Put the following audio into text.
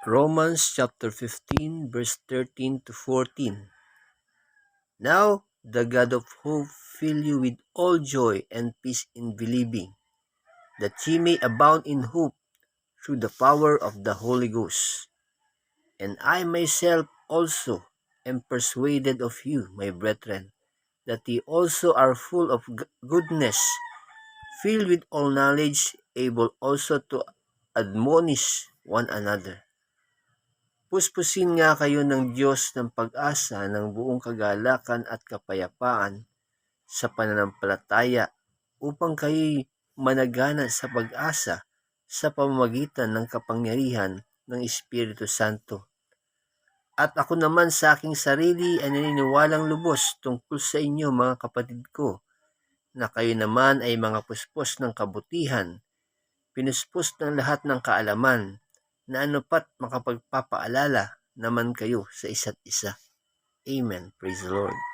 Romans chapter 15, verse 13 to 14. Now, the God of hope fill you with all joy and peace in believing, that ye may abound in hope through the power of the Holy Ghost. And I myself also am persuaded of you, my brethren, that ye also are full of goodness, filled with all knowledge, able also to admonish one another. Puspusin nga kayo ng Diyos ng pag-asa ng buong kagalakan at kapayapaan sa pananampalataya upang kayo'y managana sa pag-asa sa pamamagitan ng kapangyarihan ng Espiritu Santo. At ako naman sa aking sarili ay naniniwalang lubos tungkol sa inyo, mga kapatid ko, na kayo naman ay mga puspos ng kabutihan, pinuspos ng lahat ng kaalaman, na anupat makapagpapaalala naman kayo sa isa't isa. Amen. Praise the Lord.